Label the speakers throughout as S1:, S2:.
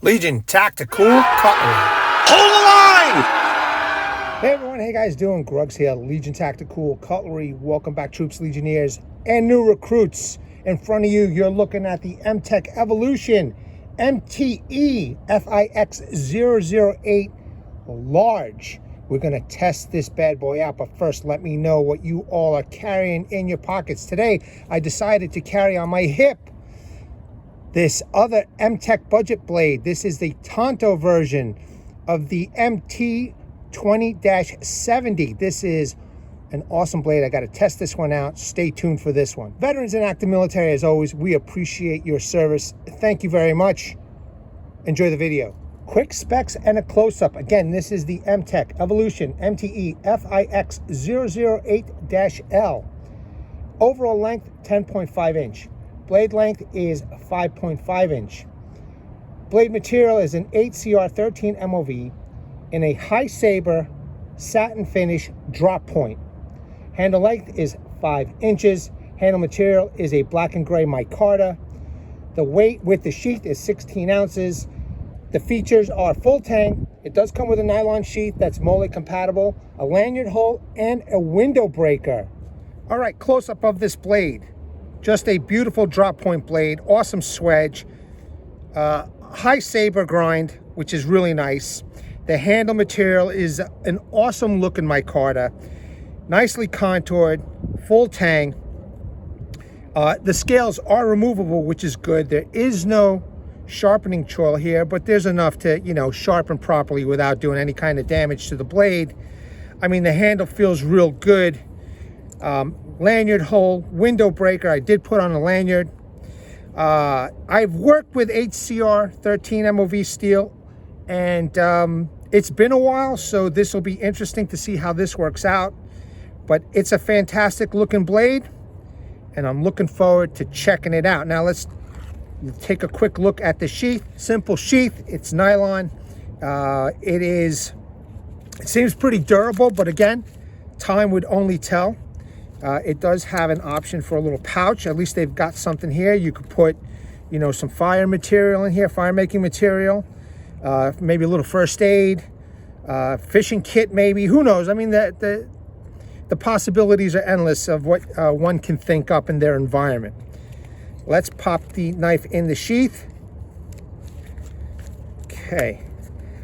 S1: Legion Tactical Cutlery.
S2: Hold the line!
S1: Hey everyone, how you guys doing? Grugs here, Legion Tactical Cutlery. Welcome back, troops, legionnaires, and new recruits. In front of you, you're looking at the MTech Evolution MTE-FIX008 large. We're going to test this bad boy out, but first let me know what you all are carrying in your pockets. Today, I decided to carry on my hip this other MTech budget blade. This is the Tonto version of the MT-20-70. This is an awesome blade. I got to test this one out. Stay tuned for this one. Veterans and active military, as always, we appreciate your service. Thank you very much. Enjoy the video. Quick specs and a close-up. Again, this is the MTech Evolution MTE-FIX008-L. Overall length, 10.5 inch. Blade length is 5.5 inch. Blade material is an 8cr13mov in a high saber satin finish drop point. Handle length is 5 inches. Handle material is a black and gray micarta. The weight with the sheath is 16 ounces. The features are full tang. It does come with a nylon sheath that's MOLLE compatible, a lanyard hole, and a window breaker. All right, close up of this blade. Just a beautiful drop point blade, awesome swedge, high saber grind, which is really nice. The handle material is an awesome looking micarta, nicely contoured, full tang. The scales are removable, which is good. There is no sharpening choil here, but there's enough to, you know, sharpen properly without doing any kind of damage to the blade. I mean, the handle feels real good. Lanyard hole, window breaker. I did put on a lanyard. I've worked with 8cr13mov steel, and it's been a while, so this will be interesting to see how this works out. But it's a fantastic looking blade, and I'm looking forward to checking it out. Now let's take a quick look at the sheath. Simple sheath. It's nylon. It seems pretty durable, but again, time would only tell. It does have an option for a little pouch. At least they've got something here. You could put, you know, some fire material in here, fire making material, maybe a little first aid, fishing kit maybe. Who knows? I mean, the possibilities are endless of what one can think up in their environment. Let's pop the knife in the sheath. Okay.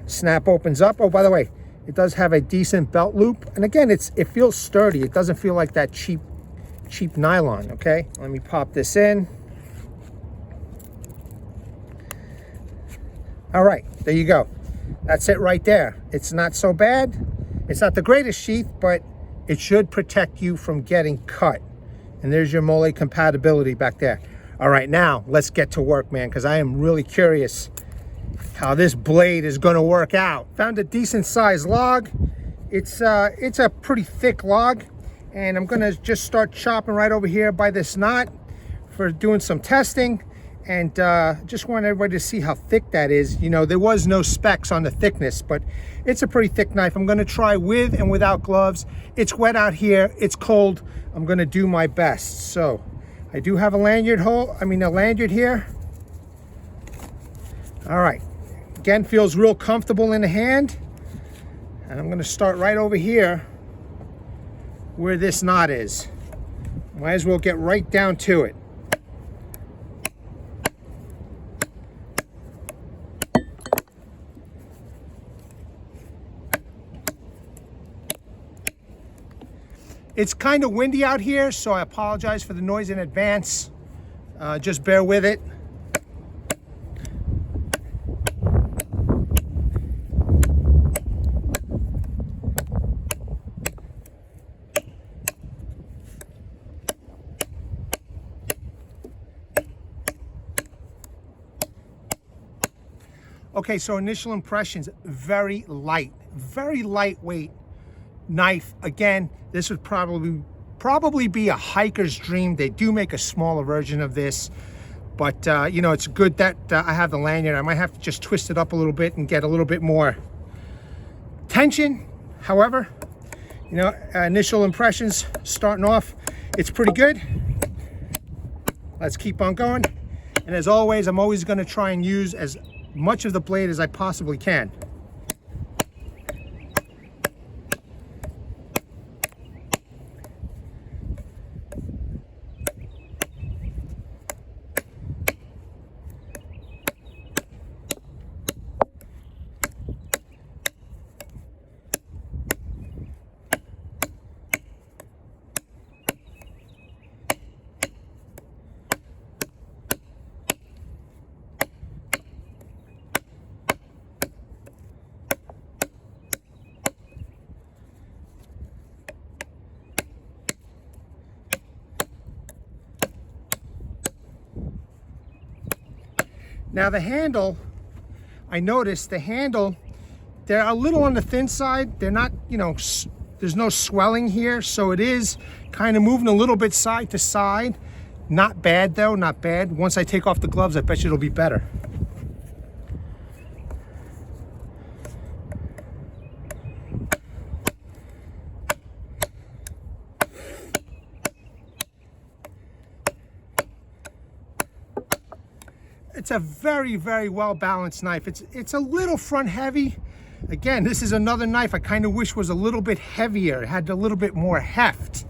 S1: Snap opens up. Oh, by the way, it does have a decent belt loop, and again, it feels sturdy. It doesn't feel like that cheap nylon. Okay, let me pop this in. All right, there you go. That's it right there. It's not so bad. It's not the greatest sheath, but it should protect you from getting cut. And there's your MOLLE compatibility back there. All right, now let's get to work, man, because I am really curious how this blade is going to work out. Found a decent sized log. It's a pretty thick log, and I'm going to just start chopping right over here by this knot for doing some testing. And just want everybody to see how thick that is. You know, there was no specs on the thickness, but it's a pretty thick knife. I'm going to try with and without gloves. It's wet out here. It's cold. I'm going to do my best. So I do have a lanyard here. All right. Again, feels real comfortable in the hand. And I'm going to start right over here where this knot is. Might as well get right down to it. It's kind of windy out here, so I apologize for the noise in advance. Just bear with it. Okay, so initial impressions, very lightweight knife. Again, this would probably be a hiker's dream. They do make a smaller version of this, but you know, it's good that I have the lanyard. I might have to just twist it up a little bit and get a little bit more tension. However, you know, initial impressions starting off, it's pretty good. Let's keep on going. And as always, I'm always going to try and use as much of the blade as I possibly can. Now the handle, I noticed the handle, they're a little on the thin side. They're not, you know, there's no swelling here, so it is kind of moving a little bit side to side. Not bad though, not bad. Once I take off the gloves, I bet you it'll be better. It's a very, very well balanced knife. It's a little front heavy. Again, this is another knife I kind of wish was a little bit heavier. It had a little bit more heft.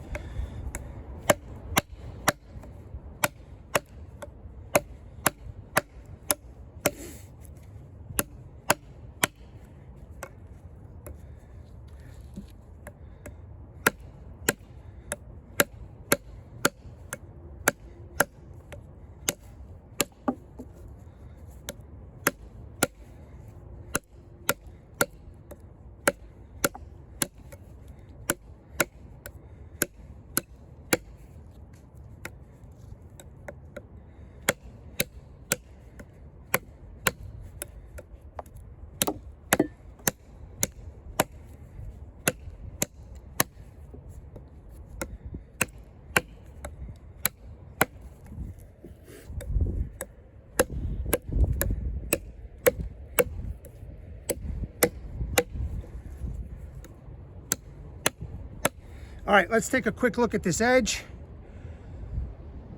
S1: All right, let's take a quick look at this edge.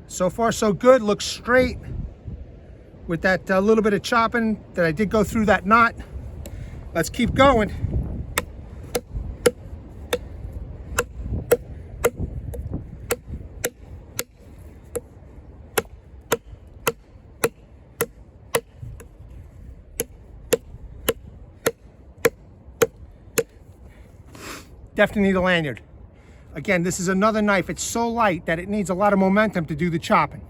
S1: So far, so good. Looks straight with that little bit of chopping that I did go through that knot. Let's keep going. Definitely need a lanyard. Again, this is another knife. It's so light that it needs a lot of momentum to do the chopping.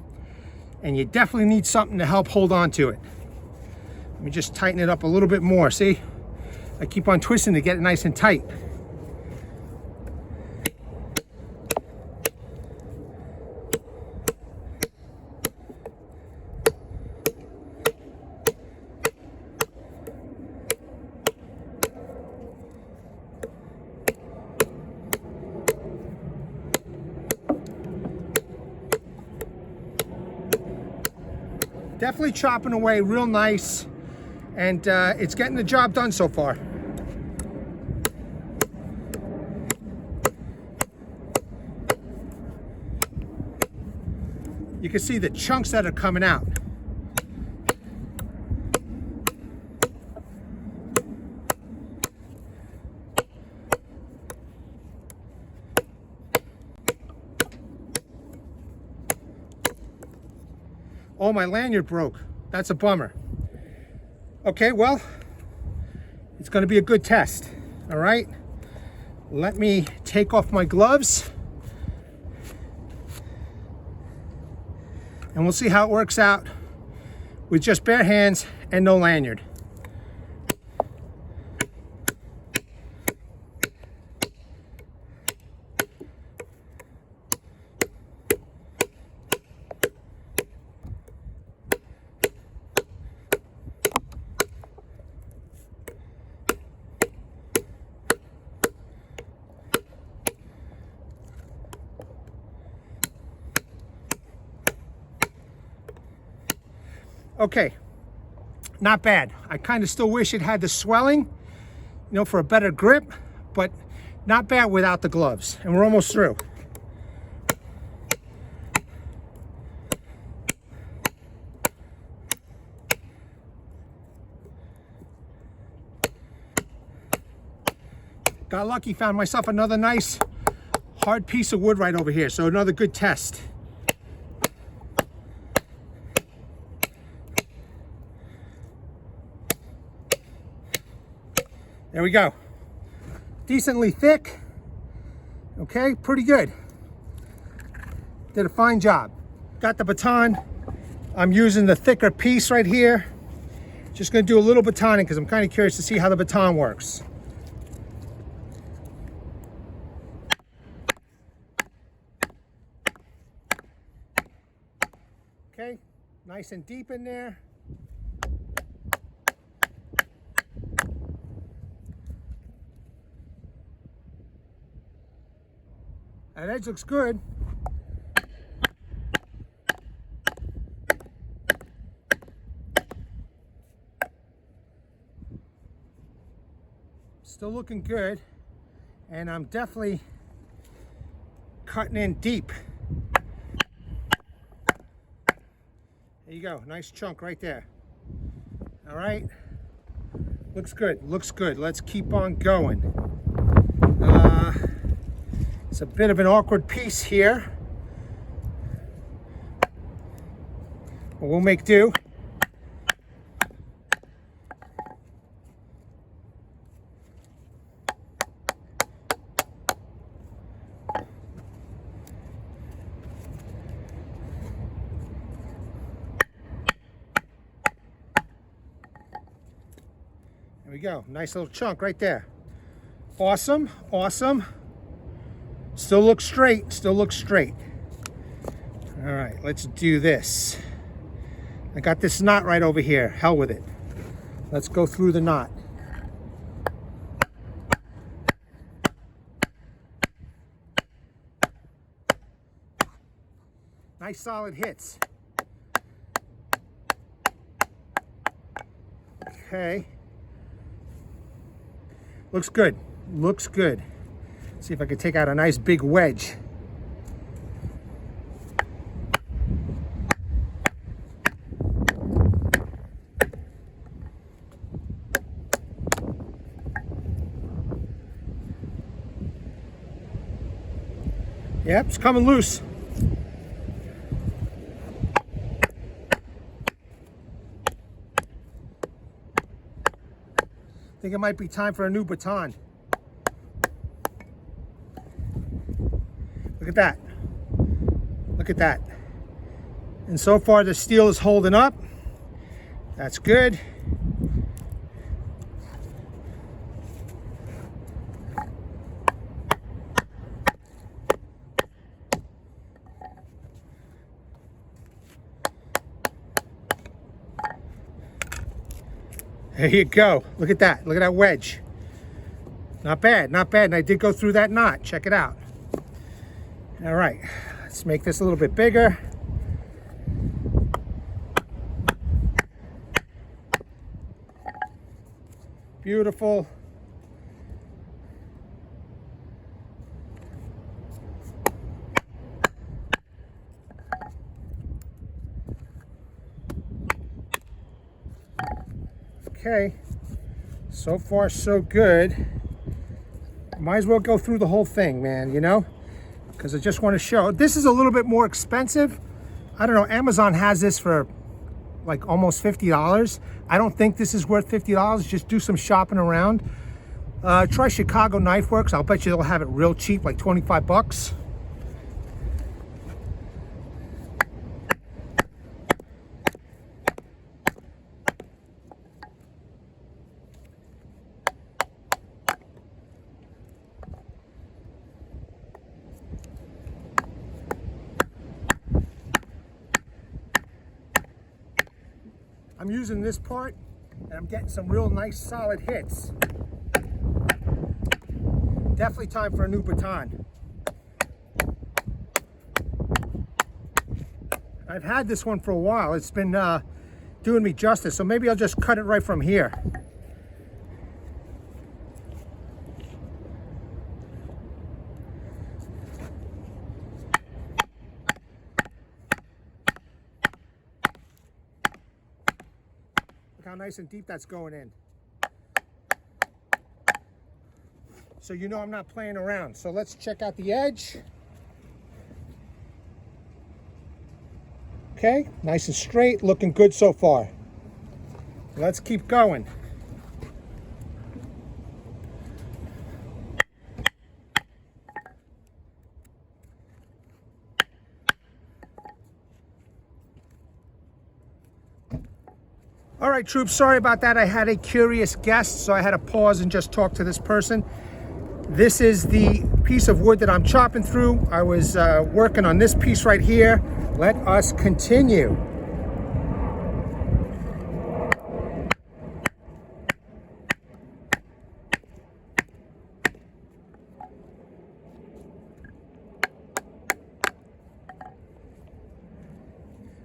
S1: And you definitely need something to help hold on to it. Let me just tighten it up a little bit more. See? I keep on twisting to get it nice and tight. Definitely chopping away real nice, and it's getting the job done so far. You can see the chunks that are coming out. Oh, my lanyard broke. That's a bummer. Okay, well, it's going to be a good test. All right. Let me take off my gloves and we'll see how it works out with just bare hands and no lanyard. Okay, not bad. I kind of still wish it had the swelling, you know, for a better grip, but not bad without the gloves. And we're almost through. Got lucky, found myself another nice hard piece of wood right over here. So another good test. There we go. Decently thick. Okay, pretty good. Did a fine job. Got the baton. I'm using the thicker piece right here. Just gonna do a little batoning because I'm kind of curious to see how the baton works. Okay, nice and deep in there. That edge looks good. Still looking good. And I'm definitely cutting in deep. There you go, nice chunk right there. All right, looks good, looks good. Let's keep on going. It's a bit of an awkward piece here. But we'll make do. There we go, nice little chunk right there. Awesome, awesome. Still looks straight, still looks straight. All right, let's do this. I got this knot right over here, hell with it. Let's go through the knot. Nice solid hits. Okay. Looks good, looks good. See if I can take out a nice big wedge. Yep, it's coming loose. I think it might be time for a new baton. Look at that. Look at that. And so far the steel is holding up. That's good. There you go. Look at that. Look at that wedge. Not bad, not bad. And I did go through that knot. Check it out. All right, let's make this a little bit bigger. Beautiful. Okay, so far so good. Might as well go through the whole thing, man, you know? Because I just want to show. This is a little bit more expensive. I don't know, Amazon has this for like almost $50. I don't think this is worth $50. Just do some shopping around. Try Chicago Knife Works. I'll bet you they'll have it real cheap, like 25 bucks. I'm using this part and I'm getting some real nice solid hits. Definitely time for a new baton. I've had this one for a while. It's been doing me justice, so maybe I'll just cut it right from here. Look how nice and deep that's going in. so you know I'm not playing around. So let's check out the edge. Okay, nice and straight, looking good so far. Let's keep going. All right, troops, sorry about that. I had a curious guest, so I had to pause and just talk to this person. This is the piece of wood that I'm chopping through. I was working on this piece right here. Let us continue.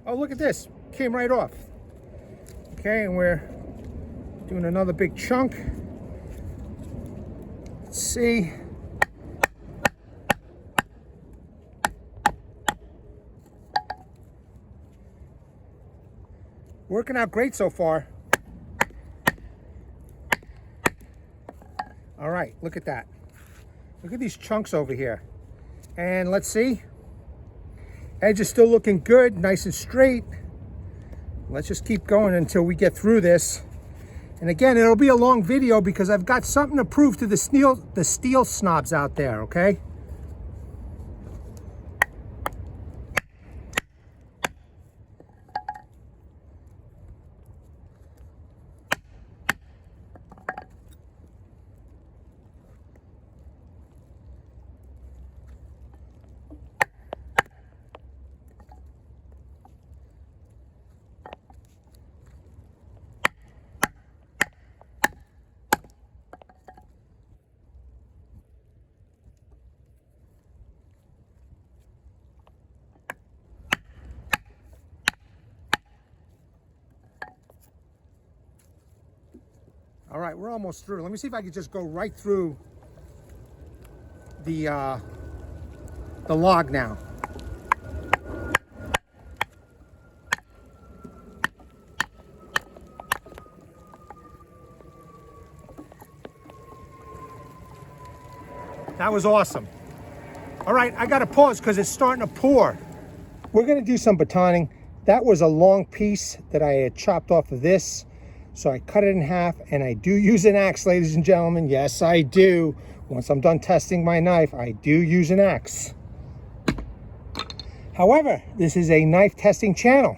S1: Oh, look at this. Came right off. Okay, and we're doing another big chunk. Let's see. Working out great so far. All right, look at that. Look at these chunks over here. And let's see. Edge is still looking good, nice and straight. Let's just keep going until we get through this. And again, it'll be a long video because I've got something to prove to the steel snobs out there, okay? All right, we're almost through. Let me see if I can just go right through the log now. That was awesome. All right, I got to pause because it's starting to pour. We're going to do some batoning. That was a long piece that I had chopped off of this. So I cut it in half, and I do use an axe, ladies and gentlemen. Yes, I do. Once I'm done testing my knife, I do use an axe. However, this is a knife testing channel,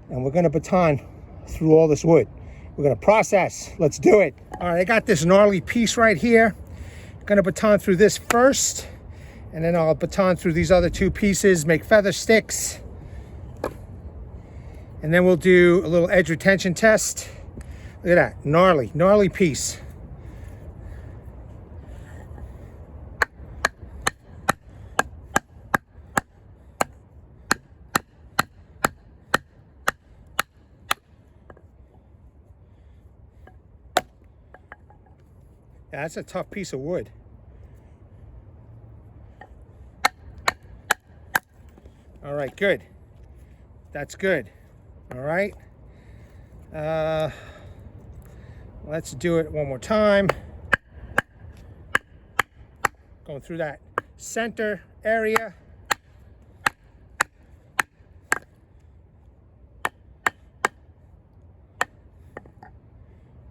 S1: and we're gonna baton through all this wood. We're gonna process. Let's do it. All right, I got this gnarly piece right here. Gonna baton through this first, and then I'll baton through these other two pieces, make feather sticks. And then we'll do a little edge retention test. Look at that, gnarly piece. Yeah, that's a tough piece of wood. All right, good. That's good. All right. Let's do it one more time. Going through that center area.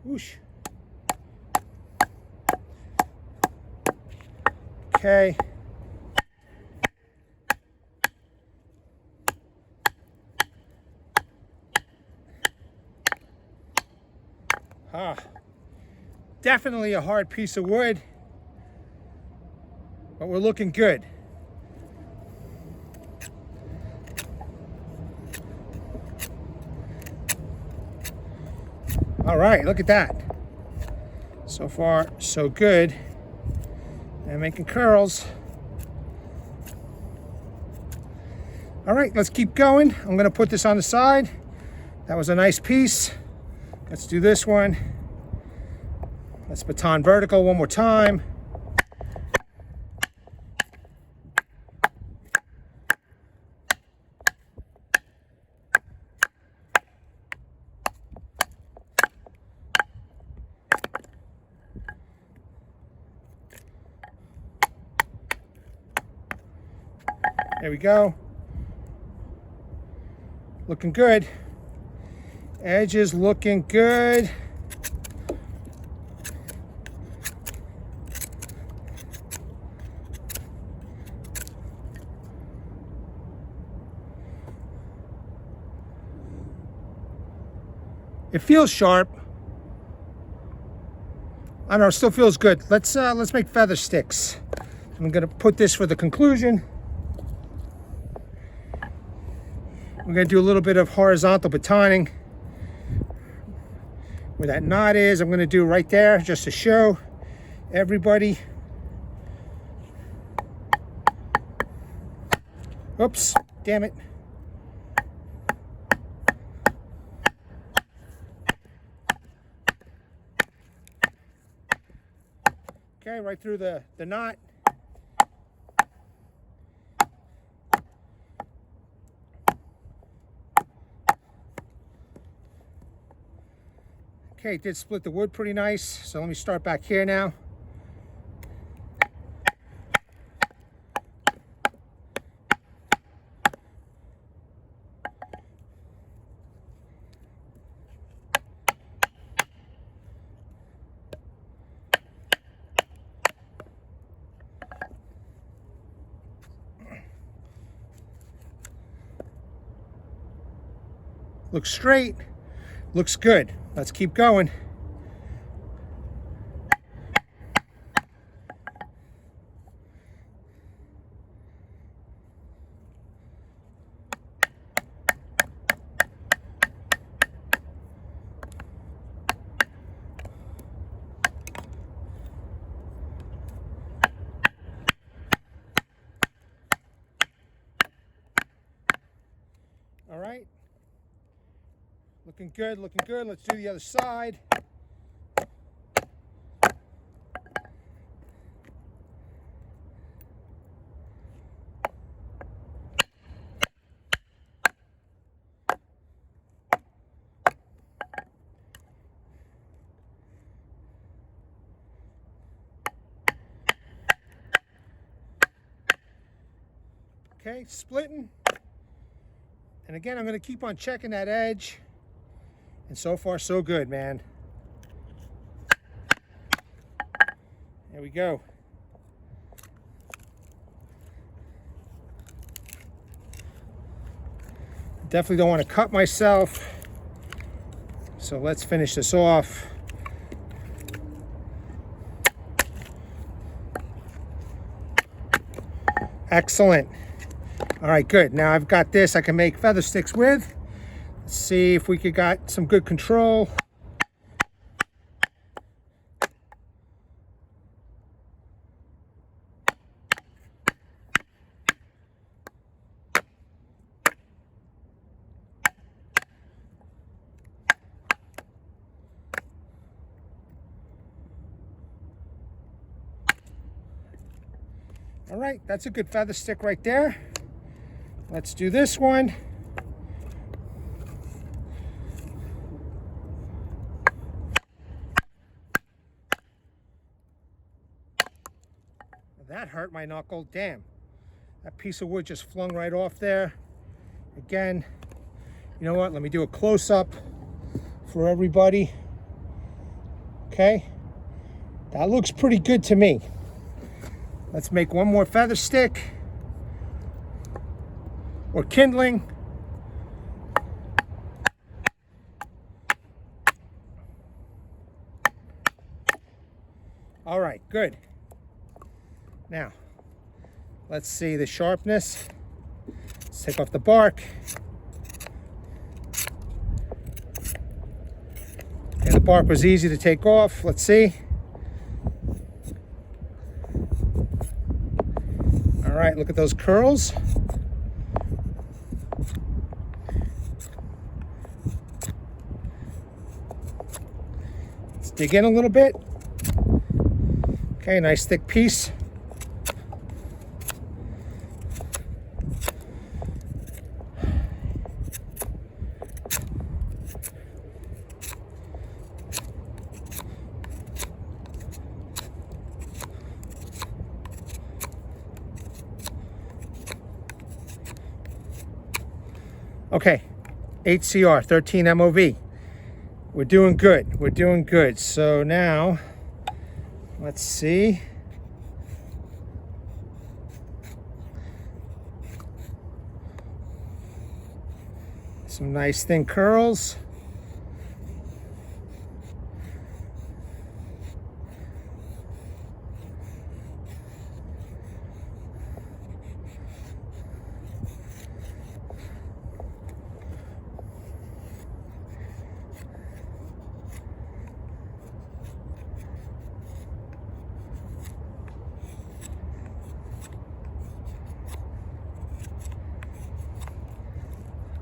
S1: Whoosh. Okay. Definitely a hard piece of wood, but we're looking good. All right, look at that. So far, so good. And making curls. All right, let's keep going. I'm gonna put this on the side. That was a nice piece. Let's do this one. Let's baton vertical one more time. There we go. Looking good. Edge is looking good. It feels sharp. I don't know, it still feels good. Let's make feather sticks. I'm gonna put this for the conclusion. We're gonna do a little bit of horizontal batoning. Where that knot is, I'm gonna do right there just to show everybody. Oops, damn it. Okay, right through the knot. Okay, it did split the wood pretty nice. So let me start back here now. Looks straight, looks good. Let's keep going. All right. Looking good, looking good. Let's do the other side. Okay, splitting. And again, I'm going to keep on checking that edge. And so far, so good, man. There we go. Definitely don't want to cut myself. So let's finish this off. Excellent. All right, good. Now I've got this I can make feather sticks with. Let's see if we got some good control. All right, that's a good feather stick right there. Let's do this one. That hurt my knuckle. Damn. That piece of wood just flung right off there. Again, you know what? Let me do a close-up for everybody. Okay. That looks pretty good to me. Let's make one more feather stick. Or kindling. All right, good. Now, let's see the sharpness. Let's take off the bark. Okay, the bark was easy to take off. Let's see. All right, look at those curls. Let's dig in a little bit. Okay, nice thick piece. Okay, 8cr13mov. We're doing good. We're doing good. So now, let's see. Some nice thin curls.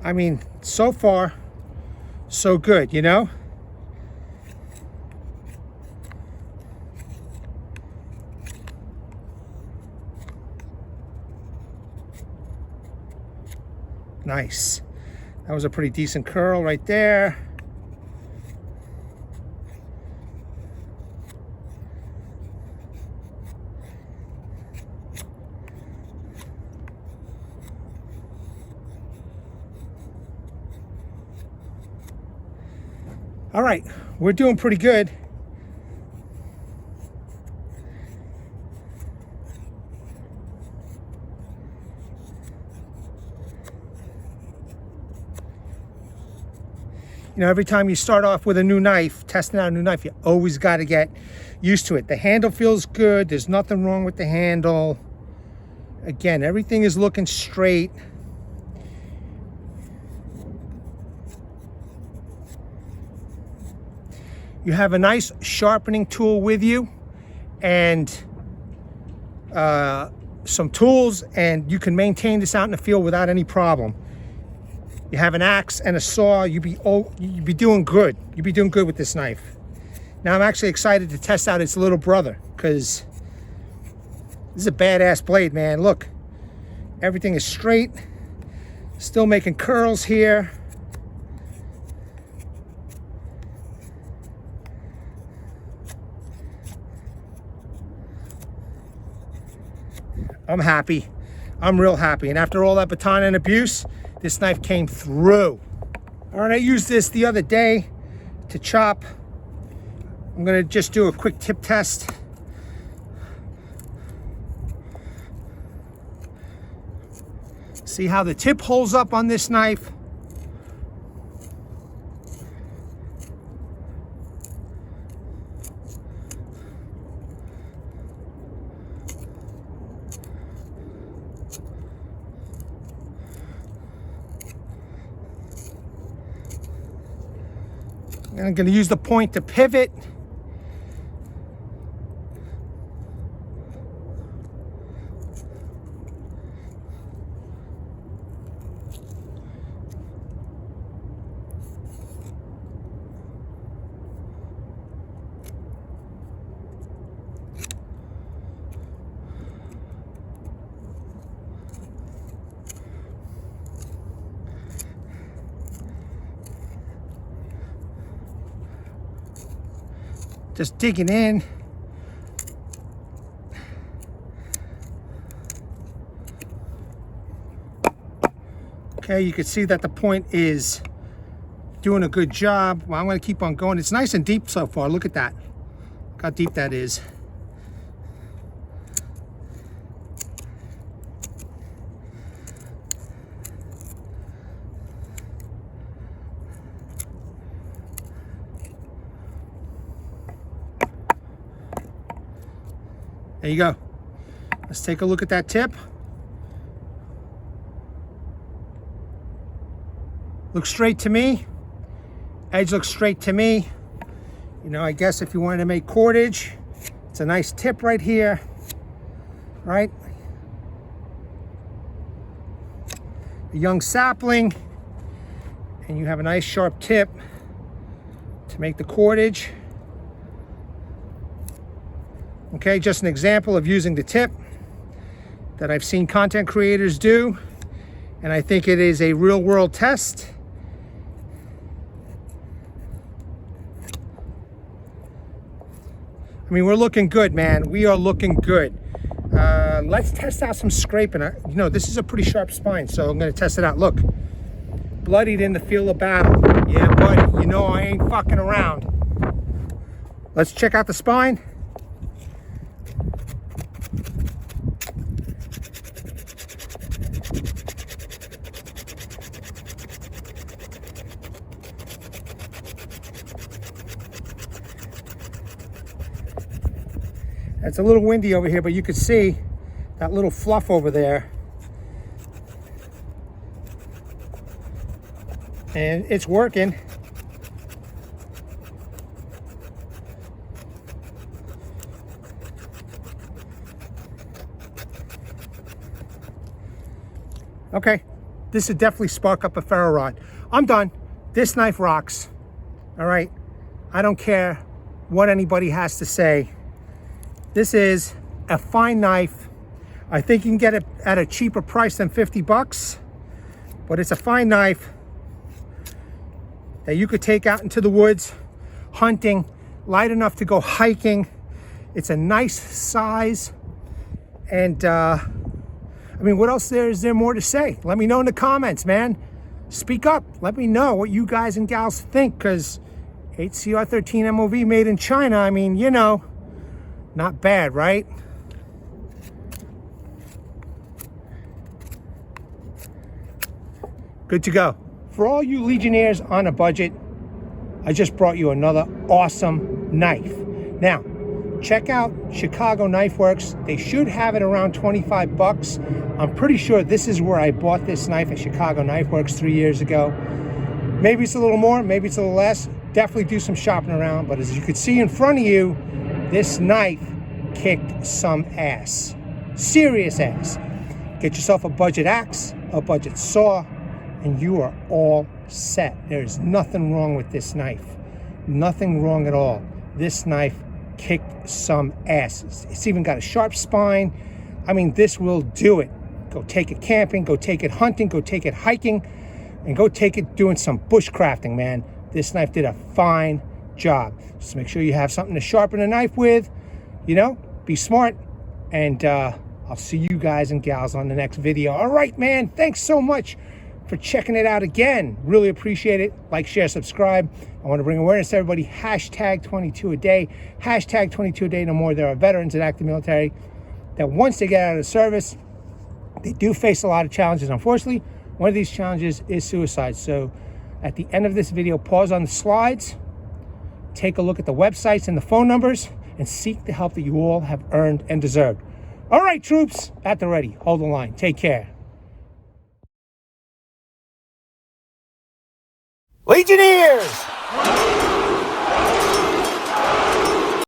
S1: I mean, so far, so good, you know? Nice. That was a pretty decent curl right there. All right, we're doing pretty good. You know, every time you start off with a new knife, testing out a new knife, you always got to get used to it. The handle feels good. There's nothing wrong with the handle. Again, everything is looking straight. You have a nice sharpening tool with you and some tools, and you can maintain this out in the field without any problem. You have an axe and a saw, you'd be doing good. You'd be doing good with this knife. Now I'm actually excited to test out its little brother, because this is a badass blade, man. Look, everything is straight, still making curls here. I'm happy. I'm real happy. And after all that baton and abuse, this knife came through. All right, I used this the other day to chop. I'm gonna just do a quick tip test. See how the tip holds up on this knife. And I'm going to use the point to pivot. Just digging in. Okay, you can see that the point is doing a good job. Well, I'm going to keep on going. It's nice and deep so far. Look at that. Look how deep that is. There you go. Let's take a look at that tip. Looks straight to me. Edge looks straight to me. You know, I guess if you wanted to make cordage, it's a nice tip right here, right? A young sapling, and you have a nice sharp tip to make the cordage. Okay, just an example of using the tip that I've seen content creators do, and I think it is a real world test. I mean, we're looking good, man. We are looking good. Let's test out some scraping. You know, this is a pretty sharp spine, so I'm going to test it out. Look, bloodied in the field of battle. Yeah, buddy, you know I ain't fucking around. Let's check out the spine. It's a little windy over here, but you can see that little fluff over there. And it's working. Okay, this would definitely spark up a ferro rod. I'm done. This knife rocks. All right, I don't care what anybody has to say. This is a fine knife. I think you can get it at a cheaper price than 50 bucks, but it's a fine knife that you could take out into the woods, hunting, light enough to go hiking. It's a nice size. And I mean, what else is there more to say? Let me know in the comments, man. Speak up. Let me know what you guys and gals think, because 8cr13mov made in China, I mean, you know, not bad, right? Good to go. For all you Legionnaires on a budget, I just brought you another awesome knife. Now, check out Chicago Knife Works. They should have it around 25 bucks. I'm pretty sure this is where I bought this knife at Chicago Knife Works 3 years ago. Maybe it's a little more, maybe it's a little less. Definitely do some shopping around, but as you can see in front of you, this knife kicked some ass. Serious ass. Get yourself a budget axe, a budget saw, and you are all set. There's nothing wrong with this knife. Nothing wrong at all. This knife kicked some ass. It's even got a sharp spine. I mean, this will do it. Go take it camping, go take it hunting, go take it hiking, and go take it doing some bushcrafting, man. This knife did a fine job. Just make sure you have something to sharpen a knife with. You know, be smart. And I'll see you guys and gals on the next video. All right, man. Thanks so much for checking it out again. Really appreciate it. Like, share, subscribe. I want to bring awareness to everybody. Hashtag 22 a day. Hashtag 22 a day. No more. There are veterans in active military that once they get out of the service, they do face a lot of challenges. Unfortunately, one of these challenges is suicide. So at the end of this video, pause on the slides, take a look at the websites and the phone numbers, and seek the help that you all have earned and deserved. All right, troops, at the ready. Hold the line. Take care.
S2: Legionnaires!